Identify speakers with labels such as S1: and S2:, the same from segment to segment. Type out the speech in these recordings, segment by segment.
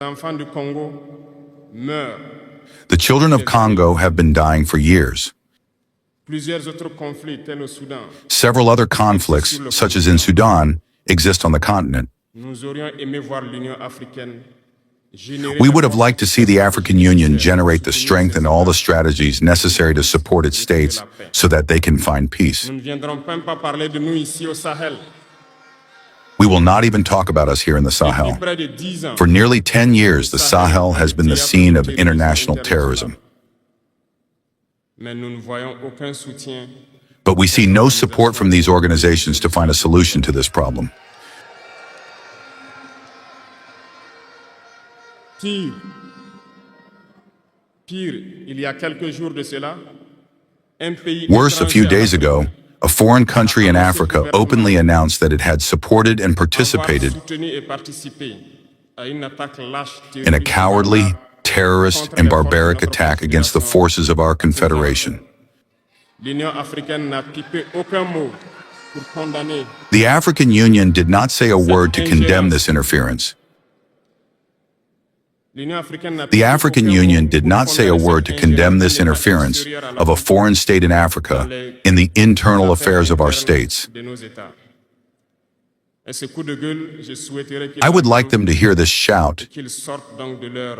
S1: enfants du Congo meurent.
S2: The children of Congo have been dying for years.
S1: Plusieurs autres conflits, tels au Soudan.
S2: Several other conflicts, such as in Sudan, exist on the continent.
S1: Nous aurions aimé voir l'Union africaine générer
S2: We
S1: les
S2: would have liked to see the
S1: forces
S2: African Union
S1: nécessaires
S2: generate
S1: pour
S2: the
S1: soutenir
S2: strength
S1: ces
S2: and all the
S1: États.
S2: strategies necessary to support its states so that they can find peace.
S1: Nous ne viendrons même pas parler de nous ici au Sahel.
S2: We will not even talk about us here in the
S1: Depuis
S2: Sahel.
S1: près de 10 ans,
S2: For nearly 10 years, the Sahel has been the scene of international terrorism.
S1: mais nous ne voyons aucun soutien.
S2: But we see no support from these organizations to find a solution to this problem.
S1: Pire, il y a quelques jours de cela, un pays
S2: Worse, a few
S1: étranger à
S2: days ago,
S1: l'Afrique
S2: a foreign country in Africa openly announced that it had supported and participated
S1: avoir soutenu et participé à une attaque lâche
S2: in a
S1: terroriste
S2: cowardly,
S1: barbare
S2: terrorist,
S1: contre
S2: and
S1: les forces de
S2: barbaric
S1: notre
S2: attack against the
S1: confédération
S2: forces of our confederation.
S1: L'Union africaine n'a pipé aucun mot pour condamner
S2: The African Union did not say a word to condemn this interference.
S1: l'Union africaine n'a
S2: The
S1: pipé
S2: African
S1: aucun
S2: Union
S1: mot
S2: did
S1: pour
S2: not say a
S1: condamner
S2: word
S1: cette
S2: to condemn this
S1: ingérence
S2: interference
S1: extérieure à la
S2: of a foreign state in Africa in the internal affairs of our states.
S1: de nos États. Et ce coup de gueule, je souhaiterais
S2: I would like them to hear this shout
S1: qu'ils sortent donc de leur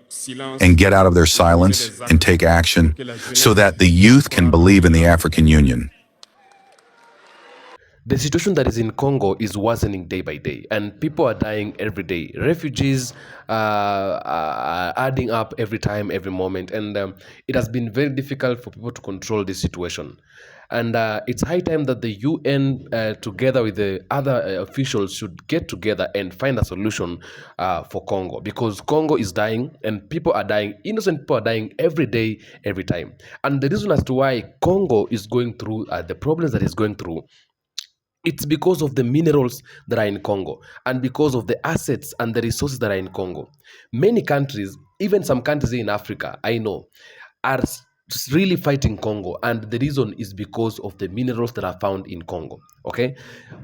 S1: silence
S2: and get out of their silence and take action so that the youth can believe in the African Union.
S3: The situation that is in Congo is worsening day by day, and people are dying every day. Refugees are adding up every time, every moment, and it has been very difficult for people to control this situation. And it's high time that the UN, together with the other officials, should get together and find a solution for Congo, because Congo is dying and people are dying. Innocent people are dying every day, every time. And the reason as to why Congo is going through the problems that it's going through, it's because of the minerals that are in Congo and because of the assets and the resources that are in Congo. Many countries, even some countries in Africa, I know, are really fighting Congo, and the reason is because of the minerals that are found in Congo. Okay,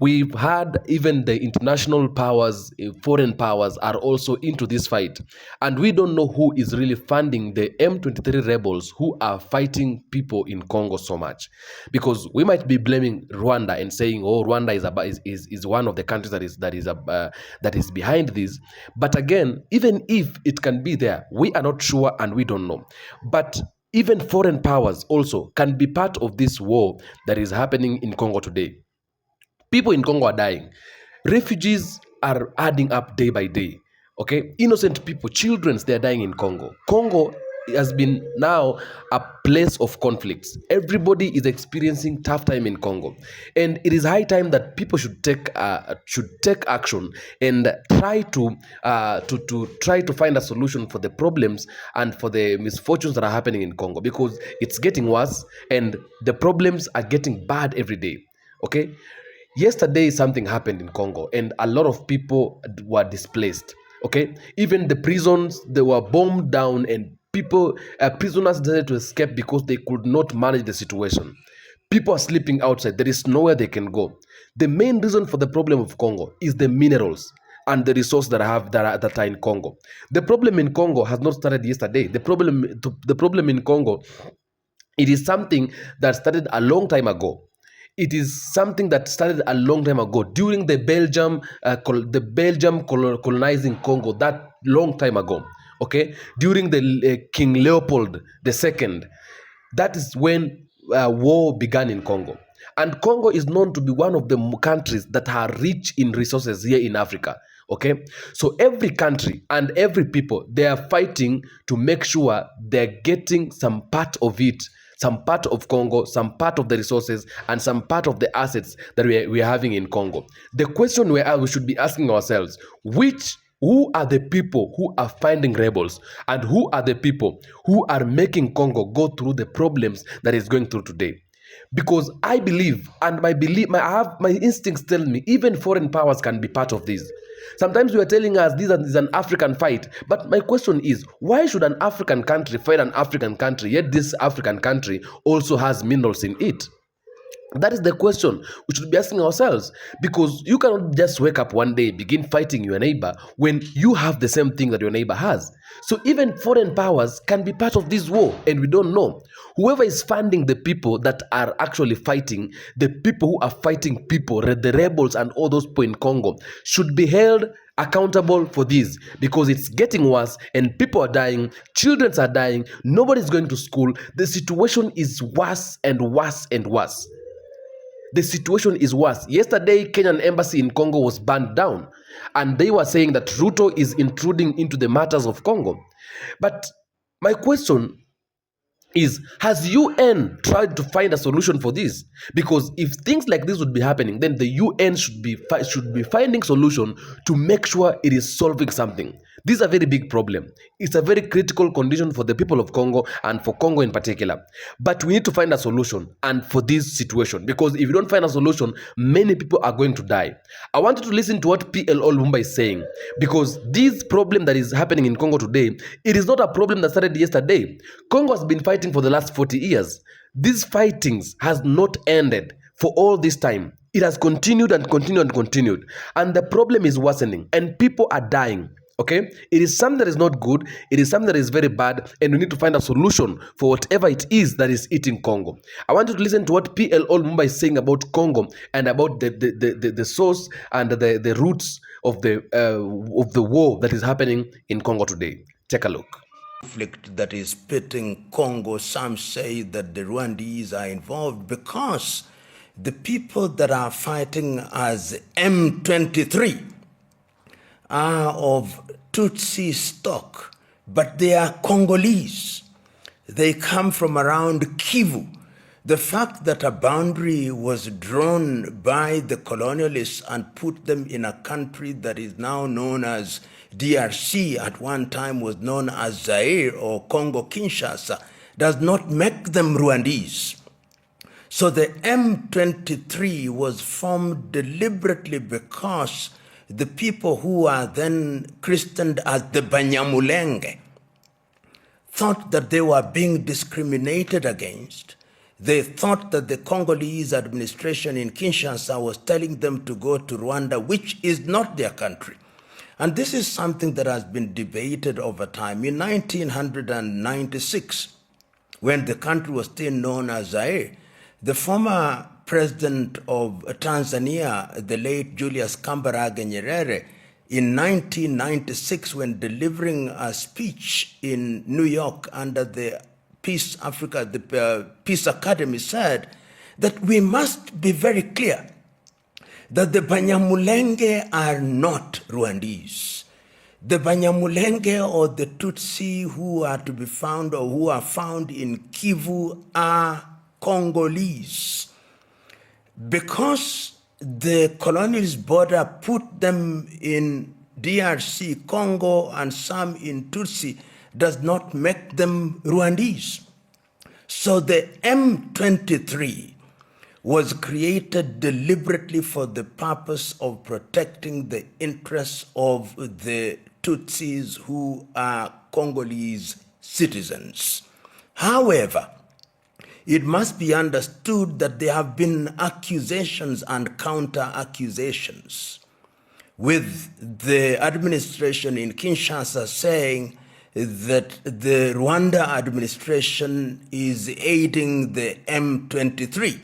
S3: we've had even the international powers, foreign powers, are also into this fight, and we don't know who is really funding the M23 rebels who are fighting people in Congo so much, because we might be blaming Rwanda and saying, oh, Rwanda is one of the countries that is behind this. But again, even if it can be there, we are not sure and we don't know. But even foreign powers also can be part of this war that is happening in Congo today. People in Congo are dying. Refugees are adding up day by day. Okay, innocent people, children, they are dying in Congo. Congo has been now a place of conflicts. Everybody is experiencing tough time in Congo, and it is high time that people should take action and try to find a solution for the problems and for the misfortunes that are happening in Congo, because it's getting worse and the problems are getting bad every day. Okay, yesterday something happened in Congo and a lot of people were displaced. Okay, even the prisons, they were bombed down, and prisoners decided to escape because they could not manage the situation. People are sleeping outside. There is nowhere they can go. The main reason for the problem of Congo is the minerals and the resources that are in Congo. The problem in Congo has not started yesterday. The problem in Congo, it is something that started a long time ago. It is something that started a long time ago during the Belgium colonizing Congo, that long time ago. Okay, during the King Leopold II, that is when war began in Congo. And Congo is known to be one of the countries that are rich in resources here in Africa. Okay, so every country and every people, they are fighting to make sure they're getting some part of it, some part of Congo, some part of the resources, and some part of the assets that we are having in Congo. The question we should be asking ourselves, who are the people who are finding rebels, and who are the people who are making Congo go through the problems that it's going through today? Because I believe, and my instincts tell me, even foreign powers can be part of this. Sometimes we are telling us this is an African fight, but my question is, why should an African country fight an African country, yet this African country also has minerals in it? That is the question we should be asking ourselves, because you cannot just wake up one day, begin fighting your neighbor when you have the same thing that your neighbor has. So even foreign powers can be part of this war, and we don't know. Whoever is funding the people that are actually fighting, the people who are fighting people, the rebels and all those people in Congo, should be held accountable for this, because it's getting worse and people are dying, children are dying, nobody's going to school. The situation is worse and worse and worse. The situation is worse. Yesterday, Kenyan embassy in Congo was burned down, and they were saying that Ruto is intruding into the matters of Congo. But my question is, has UN tried to find a solution for this? Because if things like this would be happening, then the UN should be finding solution to make sure it is solving something. This is a very big problem. It's a very critical condition for the people of Congo and for Congo in particular. But we need to find a solution and for this situation, because if you don't find a solution, many people are going to die. I want you to listen to what PLO Lumumba is saying, because this problem that is happening in Congo today, it is not a problem that started yesterday. Congo has been fighting for the last 40 years. These fightings has not ended for all this time. It has continued and continued and continued. And the problem is worsening and people are dying. Okay, it is something that is not good. It is something that is very bad, and we need to find a solution for whatever it is that is eating Congo. I want you to listen to what PLO Lumumba is saying about Congo and about the source and the roots of the war that is happening in Congo today. Take a look.
S4: Conflict that is pitting Congo. Some say that the Rwandese are involved because the people that are fighting as M23 are of Tutsi stock, but they are Congolese. They come from around Kivu. The fact that a boundary was drawn by the colonialists and put them in a country that is now known as DRC, at one time was known as Zaire or Congo Kinshasa, does not make them Rwandese. So the M23 was formed deliberately because the people who are then christened as the Banyamulenge thought that they were being discriminated against. They thought that the Congolese administration in Kinshasa was telling them to go to Rwanda, which is not their country. And this is something that has been debated over time. In 1996, when the country was still known as Zaire, the former president of Tanzania, the late Julius Kambarage Nyerere, in 1996, when delivering a speech in New York under the Peace Academy, said that we must be very clear that the Banyamulenge are not Rwandese. The Banyamulenge or the Tutsi who are to be found or who are found in Kivu are Congolese. Because the colonialist border put them in DRC, Congo, and some in Tutsi, does not make them Rwandese. So the M23 was created deliberately for the purpose of protecting the interests of the Tutsis who are Congolese citizens. However, it must be understood that there have been accusations and counter-accusations, with the administration in Kinshasa saying that the Rwanda administration is aiding the M23.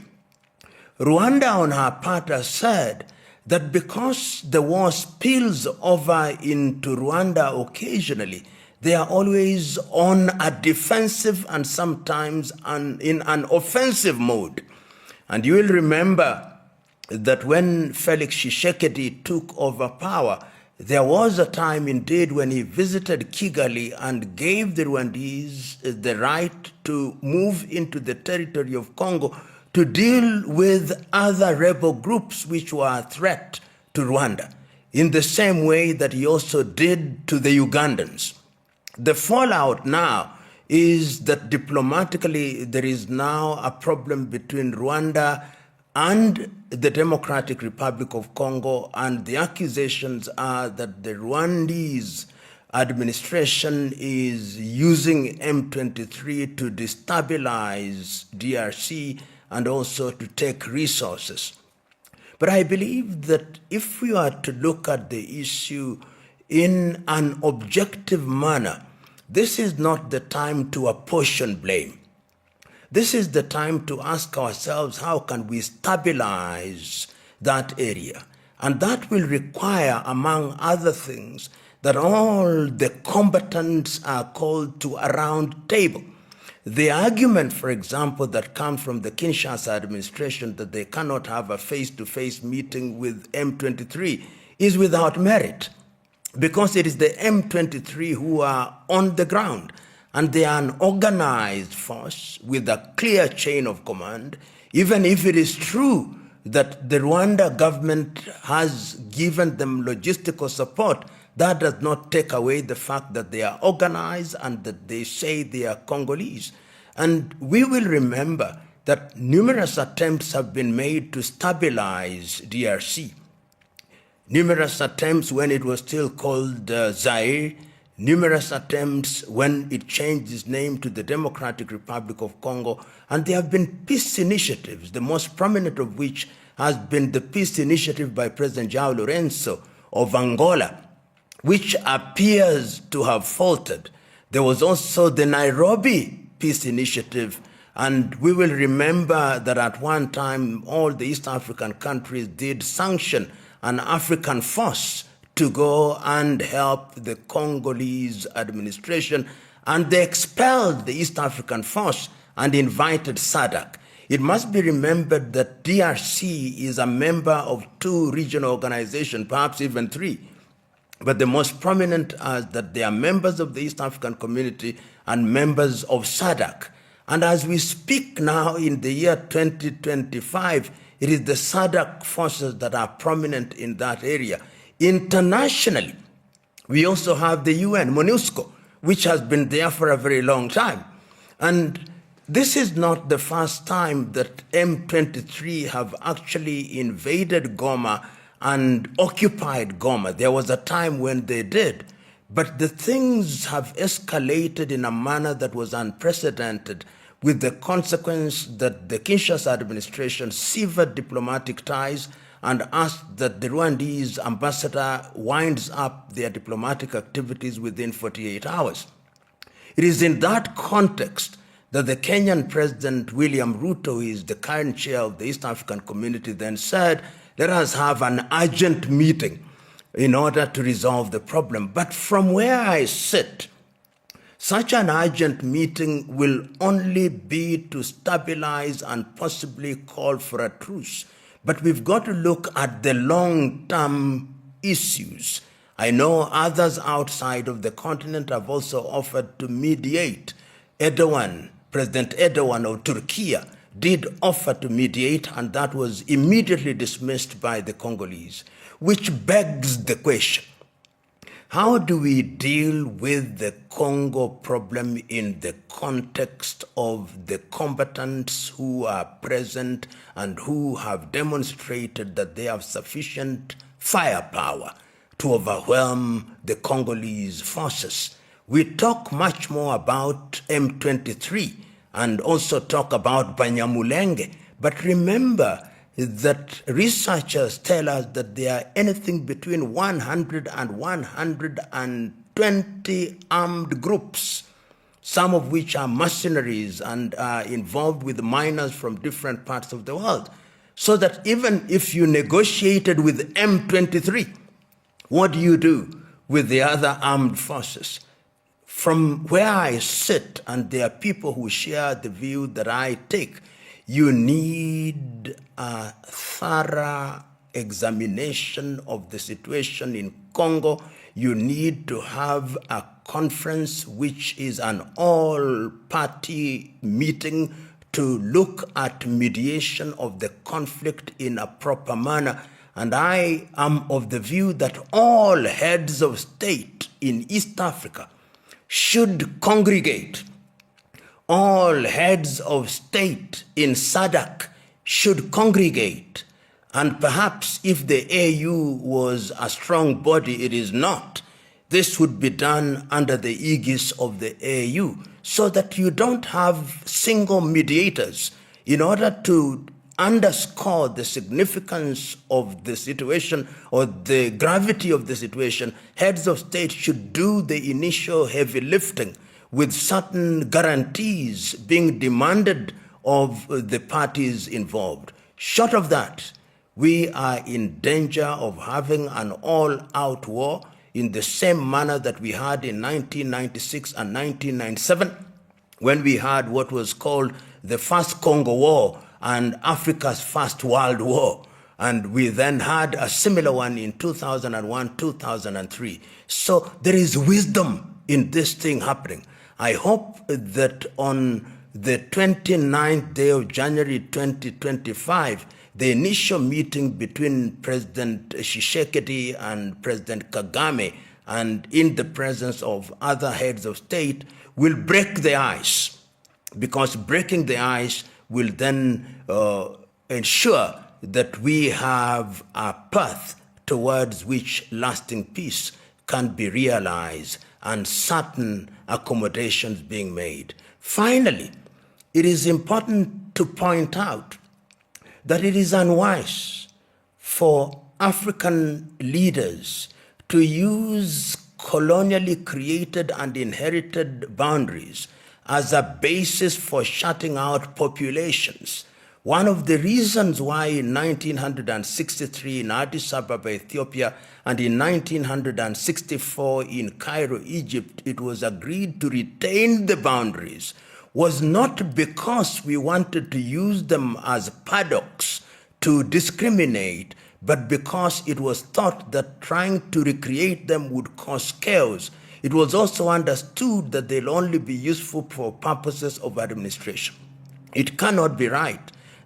S4: Rwanda, on her part, has said that because the war spills over into Rwanda occasionally, they are always on a defensive and sometimes in an offensive mode. And you will remember that when Felix Tshisekedi took over power, there was a time indeed when he visited Kigali and gave the Rwandese the right to move into the territory of Congo to deal with other rebel groups which were a threat to Rwanda, in the same way that he also did to the Ugandans. The fallout now is that diplomatically there is now a problem between Rwanda and the Democratic Republic of Congo, and the accusations are that the Rwandese administration is using M23 to destabilize DRC and also to take resources. But I believe that if we are to look at the issue in an objective manner, this is not the time to apportion blame. This is the time to ask ourselves, how can we stabilize that area? And that will require, among other things, that all the combatants are called to a round table. The argument, for example, that comes from the Kinshasa administration that they cannot have a face-to-face meeting with M23 is without merit, because it is the M23 who are on the ground, and they are an organized force with a clear chain of command. Even if it is true that the Rwanda government has given them logistical support, that does not take away the fact that they are organized and that they say they are Congolese. And we will remember that numerous attempts have been made to stabilize DRC. Numerous attempts when it was still called Zaire, numerous attempts when it changed its name to the Democratic Republic of Congo, and there have been peace initiatives, the most prominent of which has been the peace initiative by President João Lourenço of Angola, which appears to have faltered. There was also the Nairobi peace initiative, and we will remember that at one time all the East African countries did sanction an African force to go and help the Congolese administration, and they expelled the East African force and invited SADC. It must be remembered that DRC is a member of 2 regional organizations, perhaps even 3. But the most prominent are that they are members of the East African community and members of SADC. And as we speak now in the year 2025, it is the SADC forces that are prominent in that area. Internationally, we also have the UN, MONUSCO, which has been there for a very long time. And this is not the first time that M23 have actually invaded Goma and occupied Goma. There was a time when they did, but the things have escalated in a manner that was unprecedented, with the consequence that the Kinshasa administration severed diplomatic ties and asked that the Rwandese ambassador winds up their diplomatic activities within 48 hours. It is in that context that the Kenyan President William Ruto, who is the current chair of the East African Community, then said, let us have an urgent meeting in order to resolve the problem. But from where I sit, such an urgent meeting will only be to stabilize and possibly call for a truce. But we've got to look at the long-term issues. I know others outside of the continent have also offered to mediate. President Erdogan of Turkey did offer to mediate, and that was immediately dismissed by the Congolese, which begs the question, how do we deal with the Congo problem in the context of the combatants who are present and who have demonstrated that they have sufficient firepower to overwhelm the Congolese forces? We talk much more about M23 and also talk about Banyamulenge, but remember that researchers tell us that there are anything between 100 and 120 armed groups, some of which are mercenaries and are involved with miners from different parts of the world. So that even if you negotiated with M23, what do you do with the other armed forces? From where I sit, and there are people who share the view that I take, you need a thorough examination of the situation in Congo. You need to have a conference which is an all-party meeting to look at mediation of the conflict in a proper manner. And I am of the view that all heads of state in East Africa should congregate. All heads of state in SADC should congregate. And perhaps if the AU was a strong body, it is not. This would be done under the aegis of the AU, so that you don't have single mediators. in order to underscore the significance of the situation or the gravity of the situation, heads of state should do the initial heavy lifting with certain guarantees being demanded of the parties involved. Short of that, we are in danger of having an all-out war in the same manner that we had in 1996 and 1997, when we had what was called the first Congo War and Africa's first World War. And we then had a similar one in 2001, 2003. So there is wisdom in this thing happening. I hope that on the 29th day of January 2025, the initial meeting between President Tshisekedi and President Kagame, and in the presence of other heads of state, will break the ice, because breaking the ice will then ensure that we have a path towards which lasting peace can be realized and certain accommodations being made. Finally, it is important to point out that it is unwise for African leaders to use colonially created and inherited boundaries as a basis for shutting out populations. One of the reasons why in 1963 in Addis Ababa, Ethiopia, and in 1964 in Cairo, Egypt, it was agreed to retain the boundaries was not because we wanted to use them as paddocks to discriminate, but because it was thought that trying to recreate them would cause chaos. It was also understood that they'll only be useful for purposes of administration. It cannot be right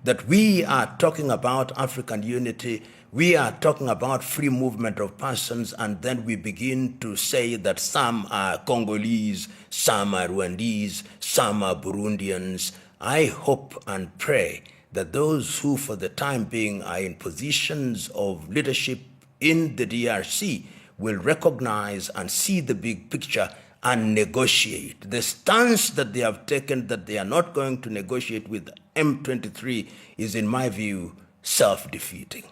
S4: that we are talking about African unity, we are talking about free movement of persons, and then we begin to say that some are Congolese, some are Rwandese, some are Burundians. I hope and pray that those who for the time being are in positions of leadership in the DRC will recognize and see the big picture and negotiate. The stance that they have taken, that they are not going to negotiate with M23, is in my view self-defeating.